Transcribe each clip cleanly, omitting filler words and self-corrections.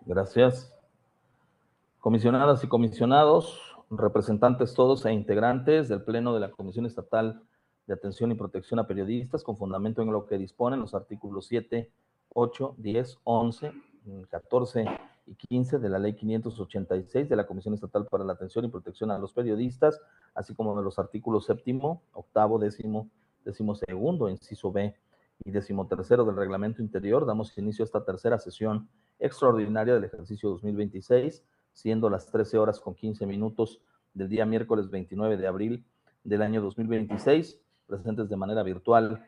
Gracias. Comisionadas y comisionados, representantes todos e integrantes del Pleno de la Comisión Estatal de Atención y Protección a Periodistas, con fundamento en lo que disponen los artículos 7, 8, 10, 11, 14 y 15 de la Ley 586 de la Comisión Estatal para la Atención y Protección a los Periodistas, así como de los artículos 7º, 8º, 10º, 12º, inciso B y 13º del Reglamento Interior, damos inicio a esta tercera sesión extraordinaria del ejercicio 2026, siendo las 13:15 del día miércoles 29 de abril del año 2026, presentes de manera virtual.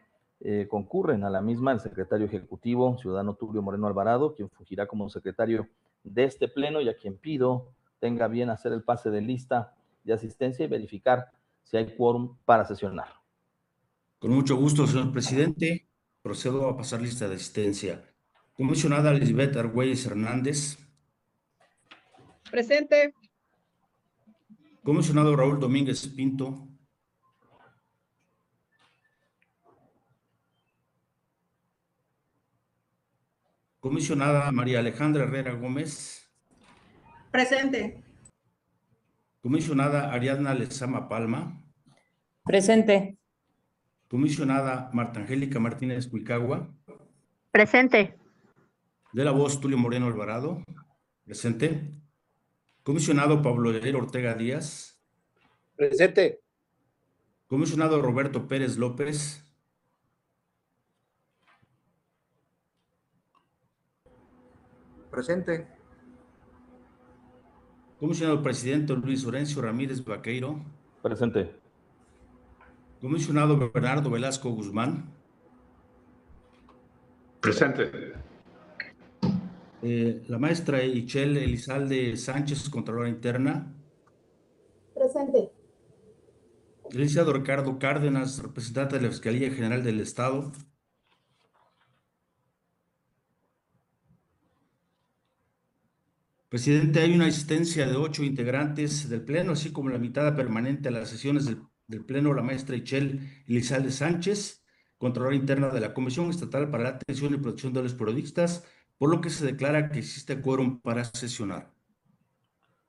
Concurren a la misma el secretario ejecutivo, ciudadano Tulio Moreno Alvarado, quien fungirá como secretario de este pleno y a quien pido tenga bien hacer el pase de lista de asistencia y verificar si hay quórum para sesionar. Con mucho gusto, señor presidente. Procedo a pasar lista de asistencia. Comisionada Lisbeth Argüelles Hernández. Presente. Comisionado Raúl Domínguez Pinto. Comisionada María Alejandra Herrera Gómez. Presente. Comisionada Ariadna Lezama Palma. Presente. Comisionada Marta Angélica Martínez Cuicagua. Presente. De la Voz Tulio Moreno Alvarado. Presente. Comisionado Pablo Lerer Ortega Díaz. Presente. Comisionado Roberto Pérez López. Presente. Comisionado Presidente Luis Orencio Ramírez Vaqueiro. Presente. Comisionado Bernardo Velasco Guzmán. Presente. La maestra Ichel Elizalde Sánchez, Contralora Interna. Presente. El licenciado Ricardo Cárdenas, representante de la Fiscalía General del Estado. Presidente, hay una asistencia de 8 integrantes del Pleno, así como la invitada permanente a las sesiones del Pleno, la maestra Ichel Elizalde Sánchez, Contralora Interna de la Comisión Estatal para la Atención y Protección de los Periodistas, por lo que se declara que existe quórum para sesionar.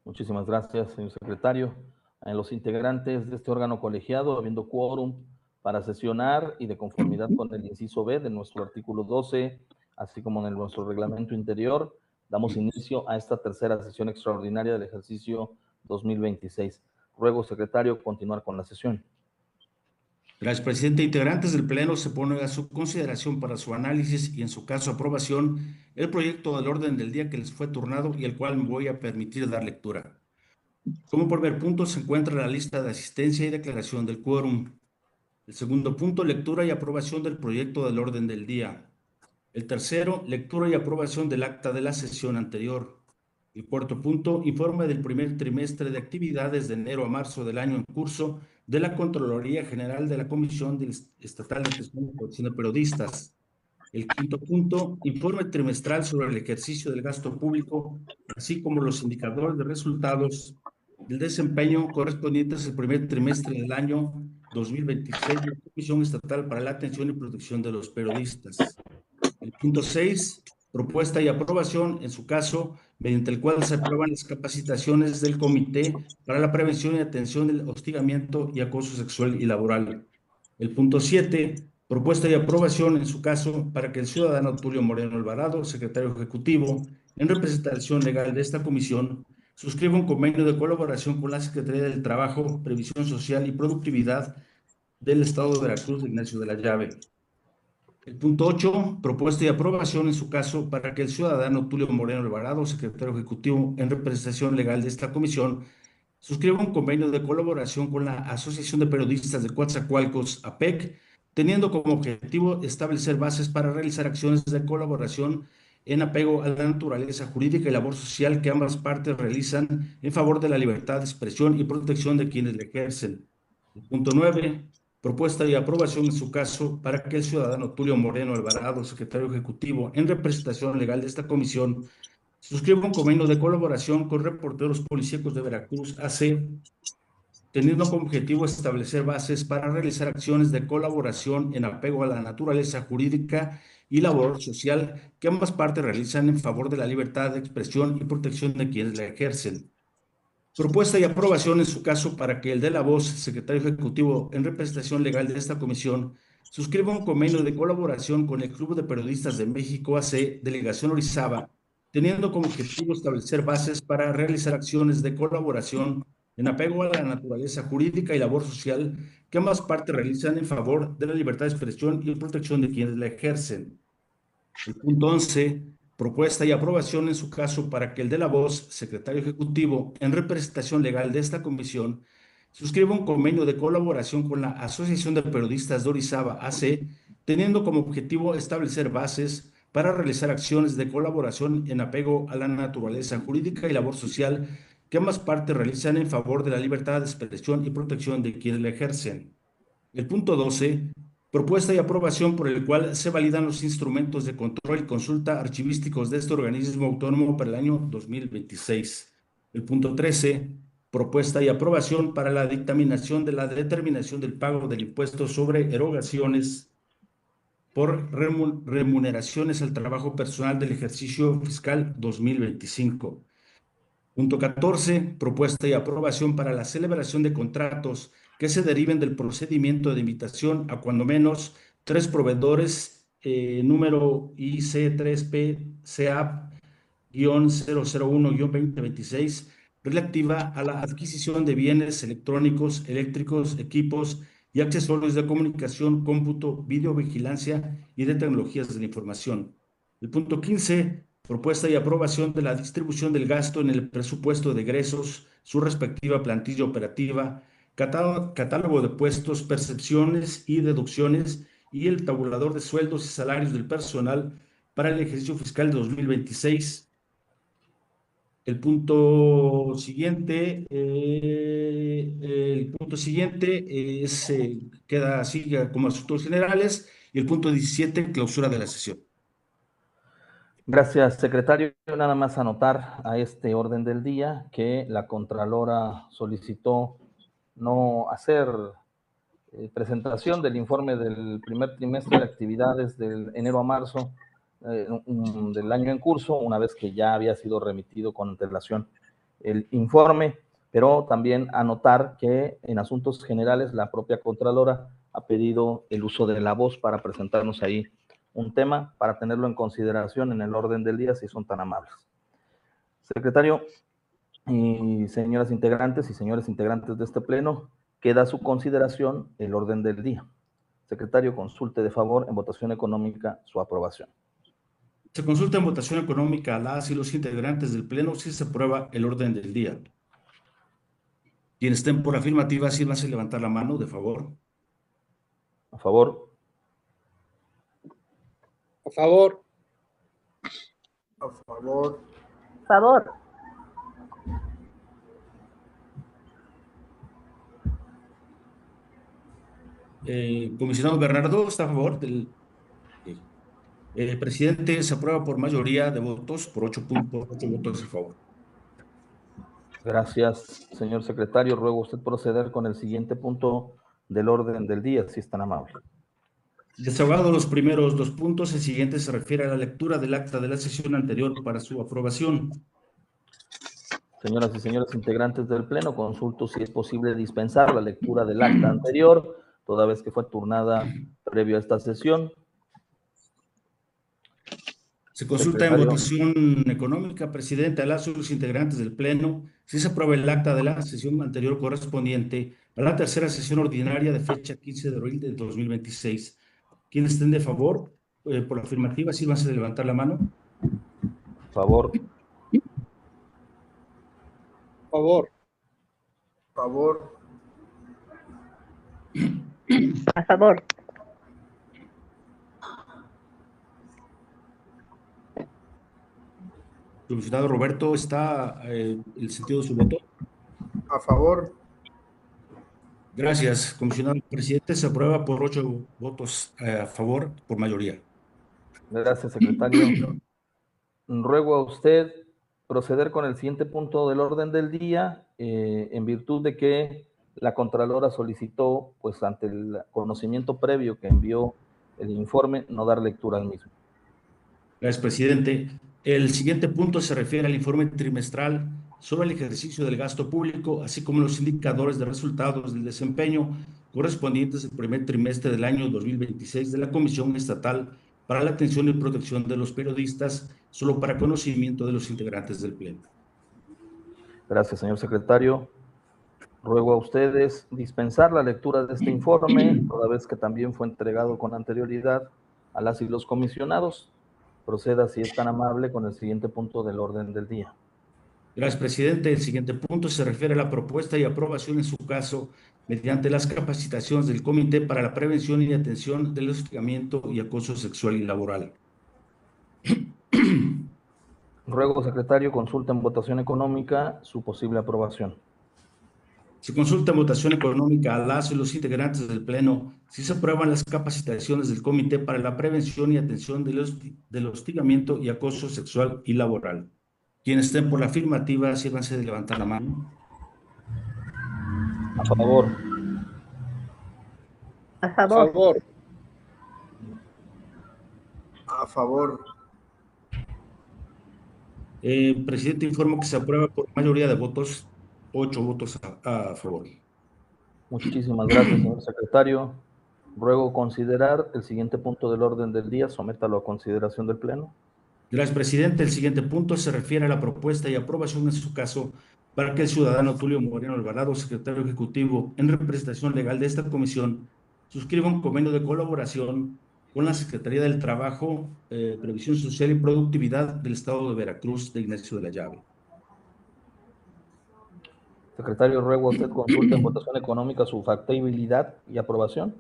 Muchísimas gracias, señor secretario. A los integrantes de este órgano colegiado, habiendo quórum para sesionar y de conformidad con el inciso B de nuestro artículo 12, así como en nuestro reglamento interior, damos inicio a esta tercera sesión extraordinaria del ejercicio 2026. Ruego, secretario, continuar con la sesión. Gracias, presidente. Integrantes del Pleno, se pone a su consideración para su análisis y, en su caso, aprobación, el proyecto del orden del día que les fue turnado y el cual me voy a permitir dar lectura. Como primer punto se encuentra la lista de asistencia y declaración del quórum. El segundo punto, lectura y aprobación del proyecto del orden del día. El tercero, lectura y aprobación del acta de la sesión anterior. El cuarto punto, informe del primer trimestre de actividades de enero a marzo del año en curso de la Contraloría General de la Comisión Estatal de Atención y Protección de Periodistas. El quinto punto, informe trimestral sobre el ejercicio del gasto público, así como los indicadores de resultados del desempeño correspondientes al primer trimestre del año 2026 de la Comisión Estatal para la Atención y Protección de los Periodistas. El punto 6, propuesta y aprobación, en su caso, mediante el cual se aprueban las capacitaciones del Comité para la Prevención y Atención del Hostigamiento y Acoso Sexual y Laboral. El punto 7, propuesta y aprobación, en su caso, para que el ciudadano Tulio Moreno Alvarado, secretario ejecutivo, en representación legal de esta comisión, suscriba un convenio de colaboración con la Secretaría del Trabajo, Previsión Social y Productividad del Estado de Veracruz de Ignacio de la Llave. El punto 8, propuesta y aprobación, en su caso, para que el ciudadano Tulio Moreno Alvarado, secretario ejecutivo en representación legal de esta comisión, suscriba un convenio de colaboración con la Asociación de Periodistas de Coatzacoalcos, APEC, teniendo como objetivo establecer bases para realizar acciones de colaboración en apego a la naturaleza jurídica y labor social que ambas partes realizan en favor de la libertad de expresión y protección de quienes la ejercen. El punto 9, propuesta y aprobación, en su caso, para que el ciudadano Tulio Moreno Alvarado, secretario ejecutivo en representación legal de esta comisión, suscriba un convenio de colaboración con Reporteros Policíacos de Veracruz, AC, teniendo como objetivo establecer bases para realizar acciones de colaboración en apego a la naturaleza jurídica y labor social que ambas partes realizan en favor de la libertad de expresión y protección de quienes la ejercen. Propuesta y aprobación en su caso para que el de la voz, secretario ejecutivo en representación legal de esta comisión, suscriba un convenio de colaboración con el Club de Periodistas de México AC, Delegación Orizaba, teniendo como objetivo establecer bases para realizar acciones de colaboración en apego a la naturaleza jurídica y labor social que ambas partes realizan en favor de la libertad de expresión y protección de quienes la ejercen. El punto 11, propuesta y aprobación en su caso para que el de la voz, secretario ejecutivo en representación legal de esta comisión, suscriba un convenio de colaboración con la Asociación de Periodistas de Orizaba AC, teniendo como objetivo establecer bases para realizar acciones de colaboración en apego a la naturaleza jurídica y labor social que ambas partes realizan en favor de la libertad de expresión y protección de quienes la ejercen. El punto 12, propuesta y aprobación por el cual se validan los instrumentos de control y consulta archivísticos de este organismo autónomo para el año 2026. El punto 13, propuesta y aprobación para la dictaminación de la determinación del pago del impuesto sobre erogaciones por remuneraciones al trabajo personal del ejercicio fiscal 2025. Punto 14, propuesta y aprobación para la celebración de contratos que se deriven del procedimiento de invitación a cuando menos 3 proveedores, número IC3PCAP-001-2026, relativa a la adquisición de bienes electrónicos, eléctricos, equipos y accesorios de comunicación, cómputo, videovigilancia y de tecnologías de la información. El punto 15, propuesta y aprobación de la distribución del gasto en el presupuesto de egresos, su respectiva plantilla operativa, catálogo de puestos, percepciones y deducciones y el tabulador de sueldos y salarios del personal para el ejercicio fiscal de 2026. El punto siguiente queda así como asuntos generales, y el punto 17, clausura de la sesión. Gracias, secretario. Nada más anotar a este orden del día que la Contralora solicitó no hacer presentación del informe del primer trimestre de actividades del enero a marzo del año en curso, una vez que ya había sido remitido con antelación el informe, pero también anotar que en asuntos generales la propia Contralora ha pedido el uso de la voz para presentarnos ahí un tema, para tenerlo en consideración en el orden del día, si son tan amables. Secretario y señoras integrantes y señores integrantes de este pleno, queda a su consideración el orden del día. Secretario, consulte de favor en votación económica su aprobación. Se consulta en votación económica a las y los integrantes del pleno si se aprueba el orden del día. Quienes estén por afirmativa, sírvanse levantar la mano, de favor. A favor. A favor. A favor. Favor. Comisionado Bernardo, ¿está a favor del...? Presidente, se aprueba por mayoría de votos, por 8 votos a favor. Gracias, señor secretario. Ruego usted proceder con el siguiente punto del orden del día, si es tan amable. Desahogados los primeros 2 puntos, el siguiente se refiere a la lectura del acta de la sesión anterior para su aprobación. Señoras y señores integrantes del Pleno, consulto si es posible dispensar la lectura del acta anterior, toda vez que fue turnada previo a esta sesión. Se consulta en votación económica, presidente, a las y los integrantes del Pleno, si se aprueba el acta de la sesión anterior correspondiente a la tercera sesión ordinaria de fecha 15 de abril de 2026. ¿Quiénes estén de favor? Por la afirmativa, sírvanse de levantar la mano. Favor. Favor. Favor. A favor. Comisionado Roberto, ¿está el sentido de su voto? A favor. Gracias, comisionado presidente. Se aprueba por 8 votos a favor, por mayoría. Gracias, secretario. Ruego a usted proceder con el siguiente punto del orden del día, en virtud de que la Contralora solicitó, pues ante el conocimiento previo que envió el informe, no dar lectura al mismo. Gracias, presidente. El siguiente punto se refiere al informe trimestral sobre el ejercicio del gasto público, así como los indicadores de resultados del desempeño correspondientes al primer trimestre del año 2026 de la Comisión Estatal para la Atención y Protección de los Periodistas, solo para conocimiento de los integrantes del Pleno. Gracias, señor secretario. Ruego a ustedes dispensar la lectura de este informe, toda vez que también fue entregado con anterioridad a las y los comisionados. Proceda, si es tan amable, con el siguiente punto del orden del día. Gracias, presidente. El siguiente punto se refiere a la propuesta y aprobación en su caso mediante las capacitaciones del Comité para la Prevención y Atención del Hostigamiento y Acoso Sexual y Laboral. Ruego, secretario, consulta en votación económica su posible aprobación. Se consulta en votación económica a las y los integrantes del Pleno si se aprueban las capacitaciones del Comité para la Prevención y Atención del Hostigamiento y Acoso Sexual y Laboral. Quienes estén por la afirmativa, sírvanse de levantar la mano. A favor. A A favor. favor. A favor. Presidente, informo que se aprueba por mayoría de votos, 8 votos a favor. Muchísimas gracias, señor secretario. Ruego considerar el siguiente punto del orden del día, sométalo a consideración del Pleno. Gracias, presidente. El siguiente punto se refiere a la propuesta y aprobación en su caso para que el ciudadano Tulio Moreno Alvarado, secretario ejecutivo en representación legal de esta comisión, suscriba un convenio de colaboración con la Secretaría del Trabajo, Previsión Social y Productividad del Estado de Veracruz de Ignacio de la Llave. Secretario, ruego a usted consulta en votación económica su factibilidad y aprobación.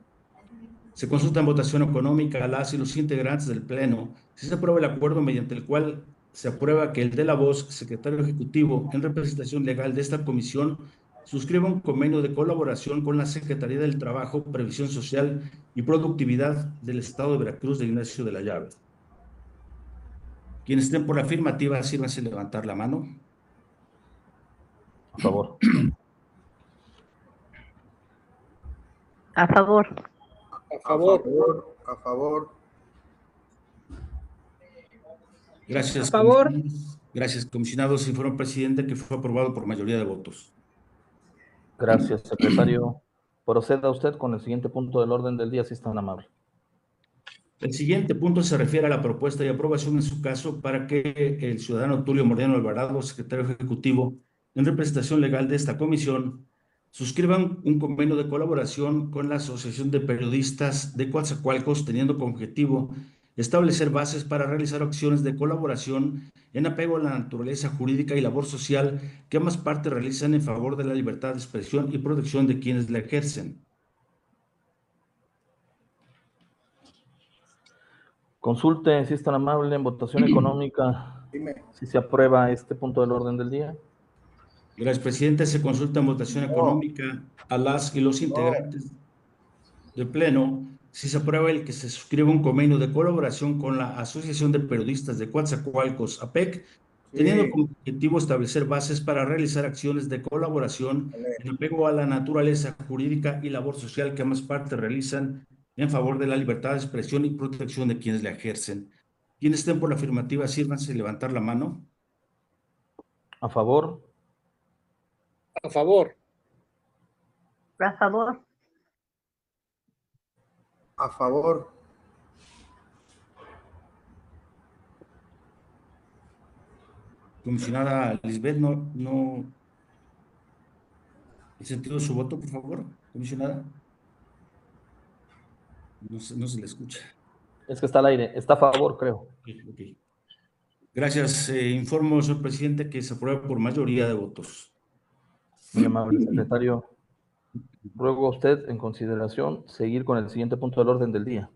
Se consulta en votación económica a las y los integrantes del Pleno si se aprueba el acuerdo mediante el cual se aprueba que el de la voz, secretario ejecutivo en representación legal de esta comisión, suscriba un convenio de colaboración con la Secretaría del Trabajo, Previsión Social y Productividad del Estado de Veracruz de Ignacio de la Llave. Quienes estén por la afirmativa, sírvanse levantar la mano. A favor. A favor. A A favor. favor. A favor. Gracias, A favor. comisionados. Gracias, comisionados. Informe presidente que fue aprobado por mayoría de votos. Gracias, secretario. Proceda usted con el siguiente punto del orden del día, si es tan amable. El siguiente punto se refiere a la propuesta y aprobación en su caso para que el ciudadano Tulio Moreno Alvarado, secretario ejecutivo en representación legal de esta comisión, suscriban un convenio de colaboración con la Asociación de Periodistas de Coatzacoalcos, teniendo como objetivo establecer bases para realizar acciones de colaboración en apego a la naturaleza jurídica y labor social que ambas partes realizan en favor de la libertad de expresión y protección de quienes la ejercen. Consulte, si es tan amable, en votación económica, Dime. si se aprueba este punto del orden del día. Gracias, presidente. Se consulta en votación económica a las y los integrantes del Pleno si se aprueba el que se suscriba un convenio de colaboración con la Asociación de Periodistas de Coatzacoalcos, APEC, teniendo como objetivo establecer bases para realizar acciones de colaboración en apego a la naturaleza jurídica y labor social que ambas partes realizan en favor de la libertad de expresión y protección de quienes la ejercen. Quienes estén por la afirmativa, sírvanse levantar la mano. A favor. A favor. A favor. A favor. Comisionada Lisbeth, no. ¿El sentido de su voto, por favor, comisionada? No se le escucha. Es que está al aire. Está a favor, creo. Ok. Gracias. Informo, señor presidente, que se aprueba por mayoría de votos. Muy amable, secretario. Ruego a usted, en consideración, seguir con el siguiente punto del orden del día.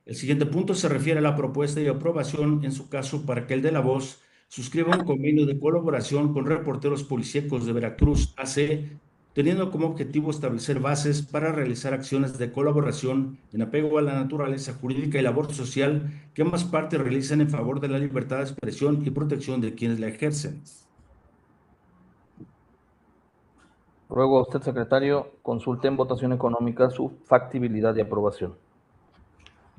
El siguiente punto se refiere a la propuesta y aprobación, en su caso, para que el de la voz suscriba un convenio de colaboración con Reporteros Policíacos de Veracruz, AC, teniendo como objetivo establecer bases para realizar acciones de colaboración en apego a la naturaleza jurídica y labor social que ambas partes realizan en favor de la libertad de expresión y protección de quienes la ejercen. Ruego a usted, secretario, consulte en votación económica su factibilidad y aprobación.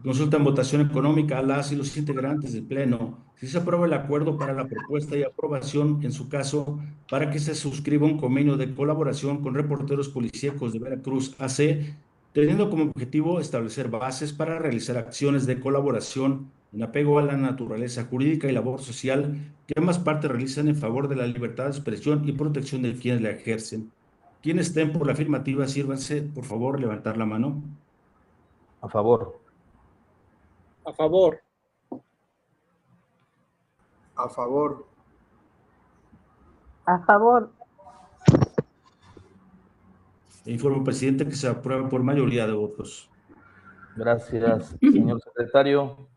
Consulta en votación económica a las y los integrantes del Pleno si se aprueba el acuerdo para la propuesta y aprobación, en su caso, para que se suscriba un convenio de colaboración con Reporteros Policíacos de Veracruz AC, teniendo como objetivo establecer bases para realizar acciones de colaboración en apego a la naturaleza jurídica y labor social que ambas partes realizan en favor de la libertad de expresión y protección de quienes la ejercen. Quienes estén por la afirmativa, sírvanse, por favor, levantar la mano. A favor. A favor. a favor, A favor. Informo, presidente, que se aprueba por mayoría de votos. Gracias, señor secretario.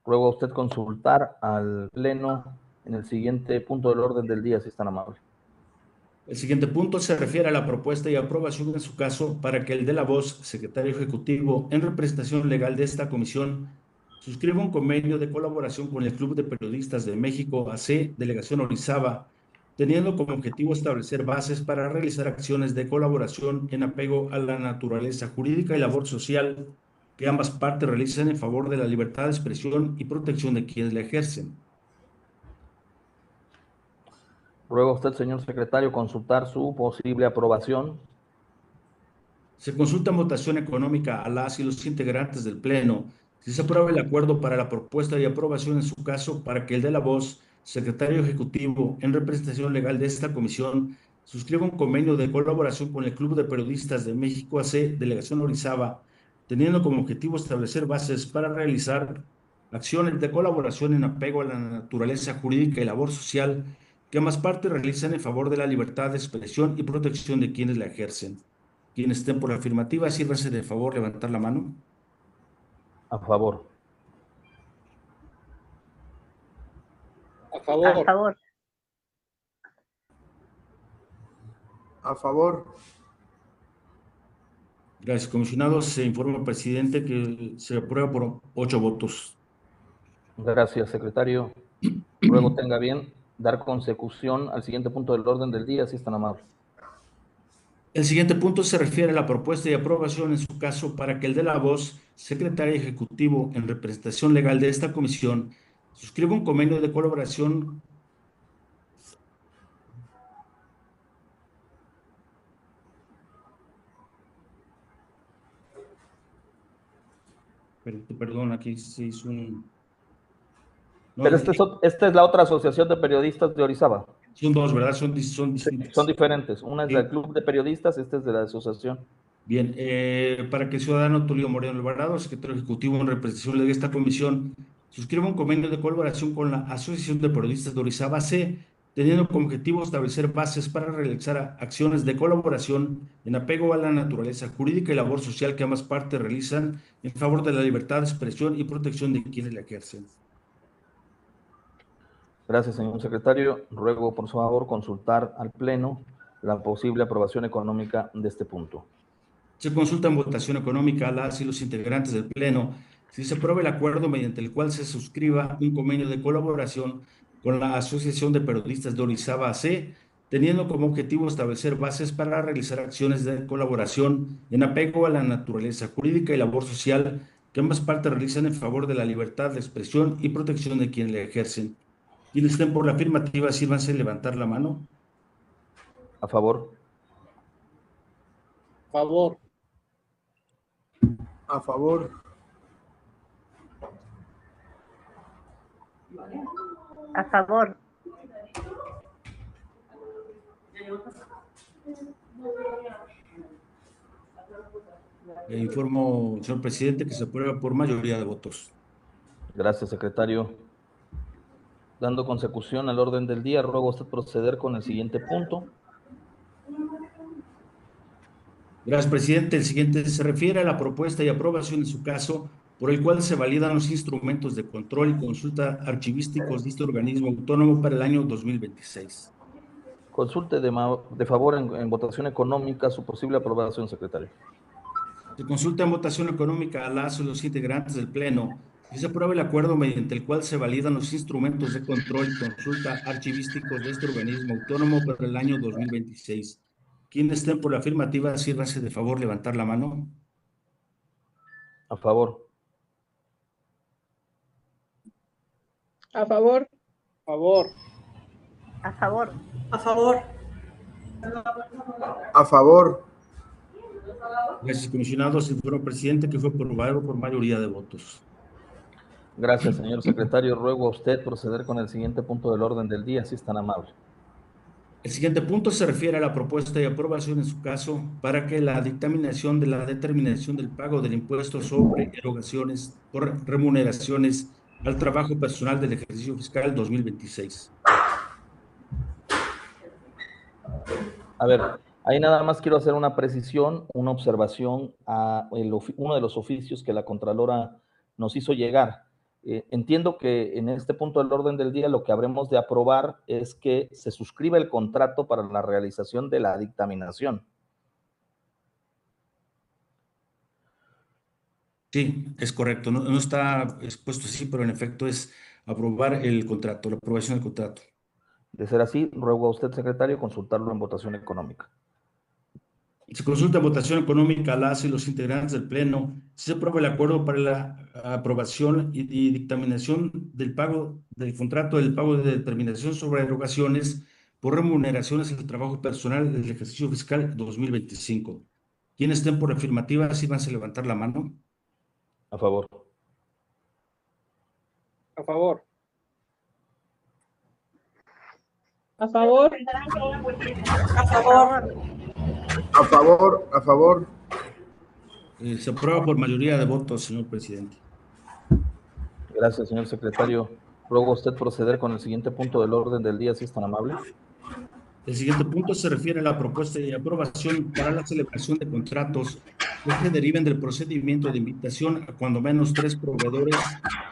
Ruego a usted consultar al Pleno en el siguiente punto del orden del día, si es tan amable. El siguiente punto se refiere a la propuesta y aprobación, en su caso, para que el de la voz, secretario ejecutivo, en representación legal de esta comisión, suscriba un convenio de colaboración con el Club de Periodistas de México, AC, Delegación Orizaba, teniendo como objetivo establecer bases para realizar acciones de colaboración en apego a la naturaleza jurídica y labor social que ambas partes realizan en favor de la libertad de expresión y protección de quienes la ejercen. Ruego a usted, señor secretario, consultar su posible aprobación. Se consulta en votación económica a las y los integrantes del Pleno si se aprueba el acuerdo para la propuesta y aprobación, en su caso, para que el de la voz, secretario ejecutivo, en representación legal de esta comisión, suscriba un convenio de colaboración con el Club de Periodistas de México AC, Delegación Orizaba, teniendo como objetivo establecer bases para realizar acciones de colaboración en apego a la naturaleza jurídica y labor social que ambas partes realizan en favor de la libertad de expresión y protección de quienes la ejercen. Quienes estén por la afirmativa, sírvanse de favor levantar la mano. A favor. A A favor. favor. a favor, Gracias, comisionados. Se informa al presidente que se aprueba por 8 votos. Gracias, secretario. Ruego tenga bien dar consecución al siguiente punto del orden del día, si es tan amable. El siguiente punto se refiere a la propuesta y aprobación, en su caso, para que el de la voz, secretario ejecutivo, en representación legal de esta comisión, suscriba un convenio de colaboración. Perdón, aquí se hizo un... No, Pero esta es la otra asociación de periodistas de Orizaba. son dos, ¿verdad? Son Sí, distintas. son diferentes. Una es Sí. del Club de Periodistas, esta es de la asociación. Bien, para que el ciudadano Tulio Moreno Alvarado, secretario ejecutivo en representación de esta comisión, suscriba un convenio de colaboración con la Asociación de Periodistas de Orizaba C, teniendo como objetivo establecer bases para realizar acciones de colaboración en apego a la naturaleza jurídica y labor social que ambas partes realizan en favor de la libertad de expresión y protección de quienes la ejercen. Gracias, señor secretario. Ruego, por favor, consultar al Pleno la posible aprobación económica de este punto. Se consulta en votación económica a las y los integrantes del Pleno si se aprueba el acuerdo mediante el cual se suscriba un convenio de colaboración con la Asociación de Periodistas de Orizaba AC, teniendo como objetivo establecer bases para realizar acciones de colaboración en apego a la naturaleza jurídica y labor social que ambas partes realizan en favor de la libertad de expresión y protección de quienes la ejercen. Quienes estén por la afirmativa, sírvanse levantar la mano. A favor. Favor. a favor, A favor. Le informo, señor presidente, que se aprueba por mayoría de votos. Gracias, secretario. Dando consecución al orden del día, ruego a usted proceder con el siguiente punto. Gracias, presidente. El siguiente se refiere a la propuesta y aprobación, en su caso, por el cual se validan los instrumentos de control y consulta archivísticos de este organismo autónomo para el año 2026. Consulte de favor en votación económica su posible aprobación, secretario. Se consulta en votación económica a las y los integrantes del Pleno y se aprueba el acuerdo mediante el cual se validan los instrumentos de control y consulta archivísticos de este organismo autónomo para el año 2026. Quienes estén por la afirmativa, sírvanse de favor levantar la mano. A favor. A favor. A favor. A favor. A favor. A favor. Gracias, comisionado. Señor presidente, que fue aprobado por mayoría de votos. Gracias, señor secretario. Ruego a usted proceder con el siguiente punto del orden del día, si es tan amable. El siguiente punto se refiere a la propuesta y aprobación en su caso para que la dictaminación de la determinación del pago del impuesto sobre erogaciones por remuneraciones al trabajo personal del ejercicio fiscal 2026. A ver, ahí nada más quiero hacer una precisión, una observación a uno de los oficios que la Contralora nos hizo llegar. Entiendo que en este punto del orden del día lo que habremos de aprobar es que se suscriba el contrato para la realización de la dictaminación. Sí, es correcto. No está expuesto así, pero en efecto es aprobar el contrato, la aprobación del contrato. De ser así, ruego a usted, secretario, consultarlo en votación económica. Se consulta en votación económica a las y los integrantes del Pleno. Si se aprueba el acuerdo para la aprobación y dictaminación del pago del contrato del pago de determinación sobre erogaciones por remuneraciones al trabajo personal del ejercicio fiscal 2025. Quienes estén por afirmativa, sírvanse a levantar la mano. A favor. A favor. A favor. A favor. A favor. A favor. Se aprueba por mayoría de votos, señor presidente. Gracias, señor secretario. Ruego a usted proceder con el siguiente punto del orden del día, si es tan amable. El siguiente punto se refiere a la propuesta de aprobación para la celebración de contratos que se deriven del procedimiento de invitación a cuando menos 3 proveedores,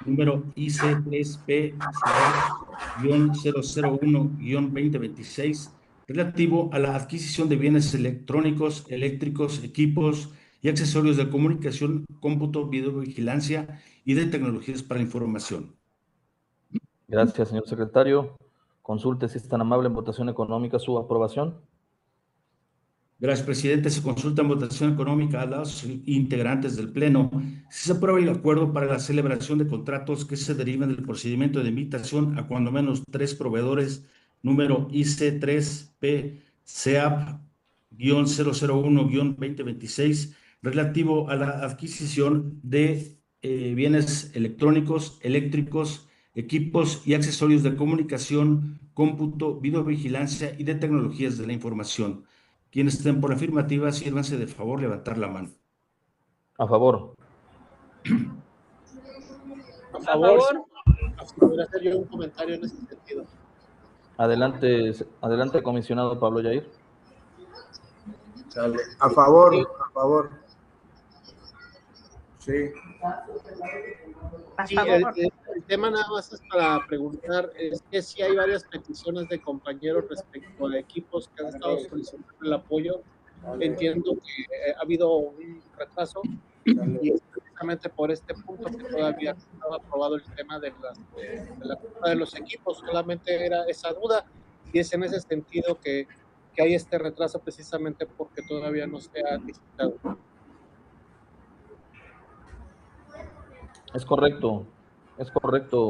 número IC3PCA-001-2026, relativo a la adquisición de bienes electrónicos, eléctricos, equipos y accesorios de comunicación, cómputo, videovigilancia y de tecnologías para la información. Gracias, señor secretario. Consulte, si es tan amable, en votación económica su aprobación. Gracias, presidente. Se consulta en votación económica a los integrantes del Pleno si se aprueba el acuerdo para la celebración de contratos que se deriven del procedimiento de invitación a cuando menos 3 proveedores, número IC3PCAP-001-2026, relativo a la adquisición de bienes electrónicos, eléctricos, equipos y accesorios de comunicación, cómputo, videovigilancia y de tecnologías de la información. Quienes estén por afirmativa, sírvanse de favor levantar la mano. A favor. A favor. Podría hacer yo un comentario en ese sentido. Adelante, comisionado Pablo Yair. Sale. A favor. A favor. Sí. A Sí, favor. el tema nada más es para preguntar, es que sí hay varias peticiones de compañeros respecto a equipos que han estado solicitando el apoyo. Entiendo que ha habido un retraso y es precisamente por este punto que todavía no estaba aprobado el tema de la compra de los equipos. Solamente era esa duda y es en ese sentido que hay este retraso precisamente porque todavía no se ha licitado. Es correcto,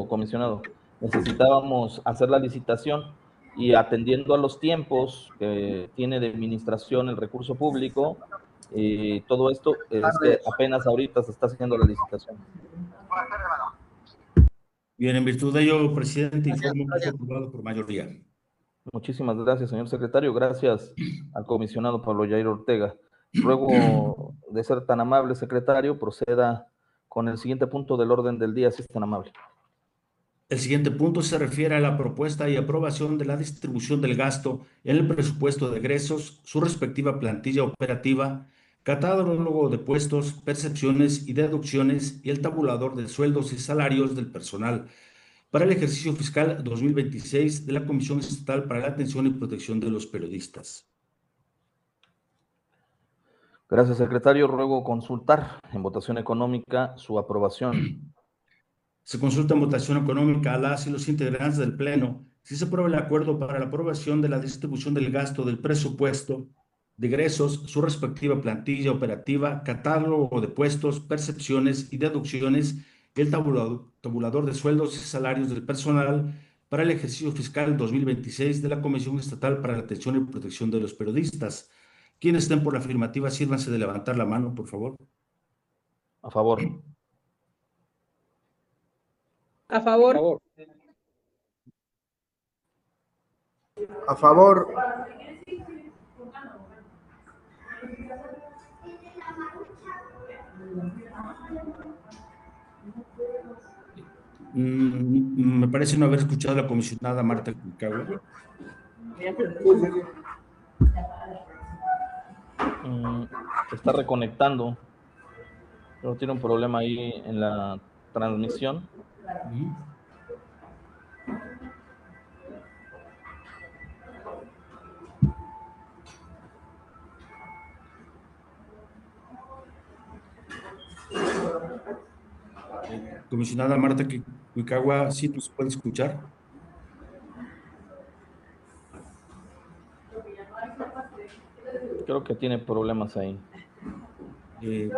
comisionado. Necesitábamos hacer la licitación y atendiendo a los tiempos que tiene de administración el recurso público, todo esto es que apenas ahorita se está haciendo la licitación. Bien, en virtud de ello, presidente, informo que fue aprobado por mayoría. Muchísimas gracias, señor secretario. Gracias al comisionado Pablo Yair Ortega. Ruego de ser tan amable, secretario, proceda con el siguiente punto del orden del día, si es tan amable. El siguiente punto se refiere a la propuesta y aprobación de la distribución del gasto en el presupuesto de egresos, su respectiva plantilla operativa, catálogo de puestos, percepciones y deducciones y el tabulador de sueldos y salarios del personal para el ejercicio fiscal 2026 de la Comisión Estatal para la Atención y Protección de los Periodistas. Gracias, secretario. Ruego consultar en votación económica su aprobación. Se consulta en votación económica a las y los integrantes del Pleno si se aprueba el acuerdo para la aprobación de la distribución del gasto del presupuesto de egresos, su respectiva plantilla operativa, catálogo de puestos, percepciones y deducciones el tabulador de sueldos y salarios del personal para el ejercicio fiscal 2026 de la Comisión Estatal para la Atención y Protección de los Periodistas. Quienes estén por la afirmativa, sírvanse de levantar la mano, por favor. A favor. A Por favor. favor. A favor. Me parece no haber escuchado a la comisionada Marta Cuicagua. Se está reconectando, pero tiene un problema ahí en la transmisión. Comisionada Marta Cuicagua, ¿sí nos puede escuchar? Creo que tiene problemas ahí.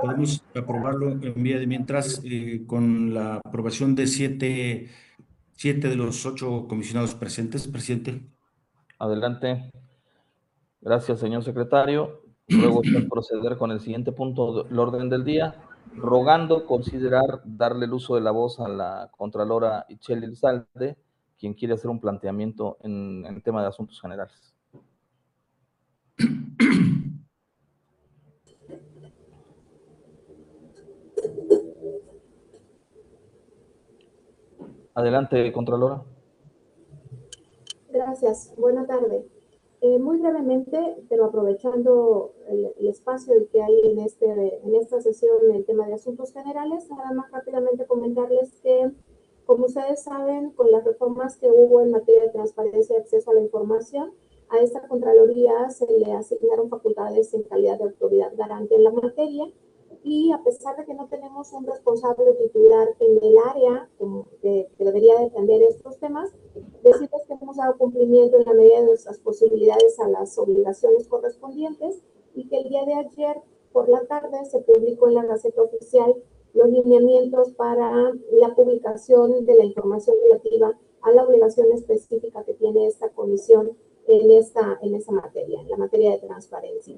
Podemos aprobarlo en vía de mientras con la aprobación de siete de los 8 comisionados presentes, presidente. Adelante. Gracias, señor secretario. Luego proceder con el siguiente punto del orden del día, rogando considerar darle el uso de la voz a la Contralora Itzel Elizalde, quien quiere hacer un planteamiento en el tema de asuntos generales. Adelante, Contralora. Gracias. Buena tarde. Muy brevemente, pero aprovechando el espacio que hay en esta sesión en el tema de asuntos generales, nada más rápidamente comentarles que, como ustedes saben, con las reformas que hubo en materia de transparencia y acceso a la información, a esta Contraloría se le asignaron facultades en calidad de autoridad garante en la materia, y a pesar de que no tenemos un responsable titular en el área que debería de atender estos temas, decirles que hemos dado cumplimiento en la medida de nuestras posibilidades a las obligaciones correspondientes y que el día de ayer por la tarde se publicó en la Gaceta Oficial los lineamientos para la publicación de la información relativa a la obligación específica que tiene esta comisión en esta materia, en la materia de transparencia.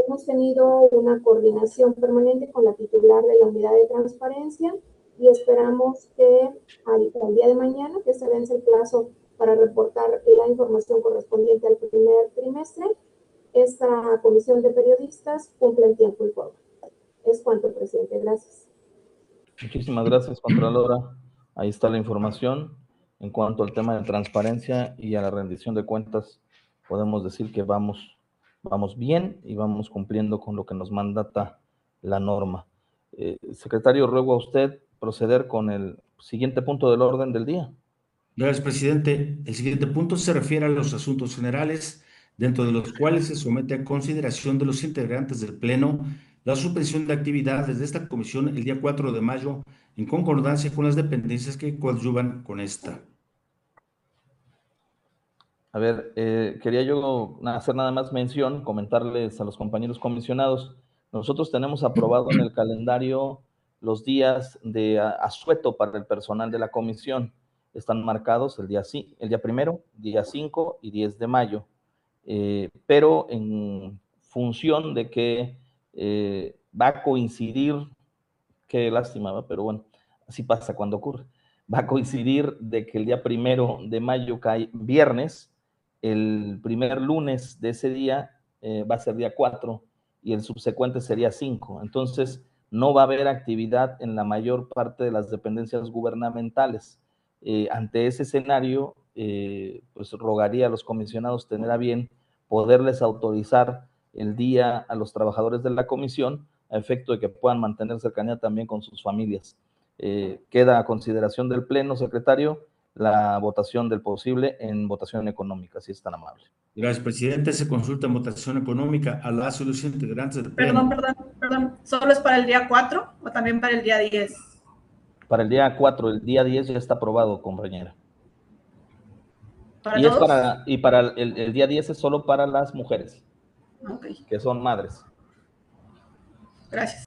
Hemos tenido una coordinación permanente con la titular de la unidad de transparencia y esperamos que al día de mañana, que se vence el plazo para reportar la información correspondiente al primer trimestre, esta comisión de periodistas cumple en tiempo y forma. Es cuanto, presidente. Gracias. Muchísimas gracias, Contralora. Ahí está la información. En cuanto al tema de transparencia y a la rendición de cuentas, podemos decir que vamos bien y vamos cumpliendo con lo que nos mandata la norma. Secretario, ruego a usted proceder con el siguiente punto del orden del día. Gracias, presidente. El siguiente punto se refiere a los asuntos generales, dentro de los cuales se somete a consideración de los integrantes del Pleno la suspensión de actividades de esta comisión el día 4 de mayo, en concordancia con las dependencias que coadyuvan con esta. A ver, quería yo hacer nada más mención, comentarles a los compañeros comisionados. Nosotros tenemos aprobado en el calendario los días de asueto para el personal de la comisión. Están marcados el día 1, día 5 y 10 de mayo. Pero en función de que va a coincidir, qué lástima, ¿va? Pero bueno, así pasa cuando ocurre. Va a coincidir de que el día 1 de mayo cae viernes, el primer lunes de ese día va a ser día 4 y el subsecuente sería 5. Entonces, no va a haber actividad en la mayor parte de las dependencias gubernamentales. Ante ese escenario, pues rogaría a los comisionados tener a bien poderles autorizar el día a los trabajadores de la comisión a efecto de que puedan mantener cercanía también con sus familias. Queda a consideración del Pleno, secretario, la votación del posible en votación económica, si es tan amable. Gracias, presidente. Se consulta en votación económica a las y los integrantes del Pleno. Perdón. ¿Solo es para el día 4 o también para el día 10? Para el día 4, el día 10 ya está aprobado, compañera. ¿Para Y todos? para el día 10 es solo para las mujeres, Ok, que son madres. gracias.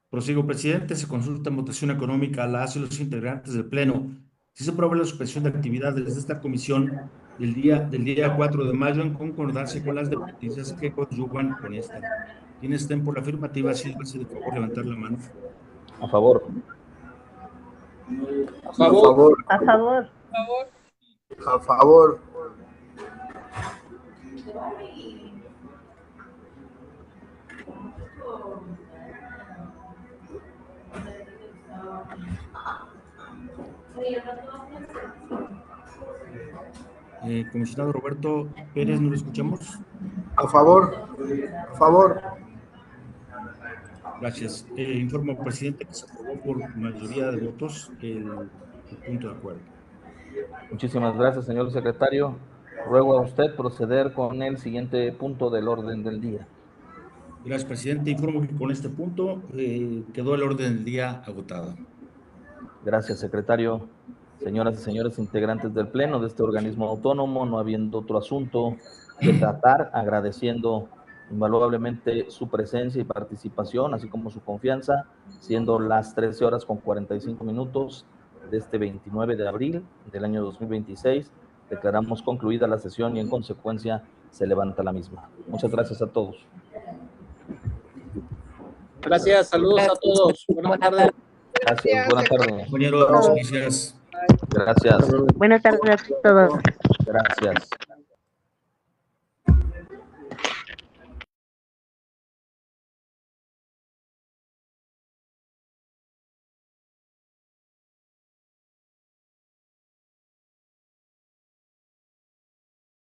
Prosigo, presidente. Se consulta en votación económica a las y los integrantes del Pleno. Si se aprueba la suspensión de actividades de esta comisión del día 4 de mayo en concordancia con las dependencias que coadyuvan con esta. Quienes estén por la afirmativa, sírvanse de favor levantar la mano. A favor. A favor. A favor. A favor. Comisionado Roberto Pérez, ¿no lo escuchamos? A favor. A favor. Gracias. Informo al presidente que se aprobó por mayoría de votos el punto de acuerdo. Muchísimas gracias, señor secretario. Ruego a usted proceder con el siguiente punto del orden del día. Gracias, presidente. Informo que con este punto quedó el orden del día agotado. Gracias, secretario. Señoras y señores integrantes del Pleno de este organismo autónomo, no habiendo otro asunto que tratar, agradeciendo invaluablemente su presencia y participación, así como su confianza, siendo las 13 horas con 45 minutos de este 29 de abril del año 2026, declaramos concluida la sesión y en consecuencia se levanta la misma. Muchas gracias a todos. Gracias, saludos a todos. Buenas tardes. Gracias, buenas tardes. Compañeros, gracias. Gracias, Buenas tardes a todos. gracias.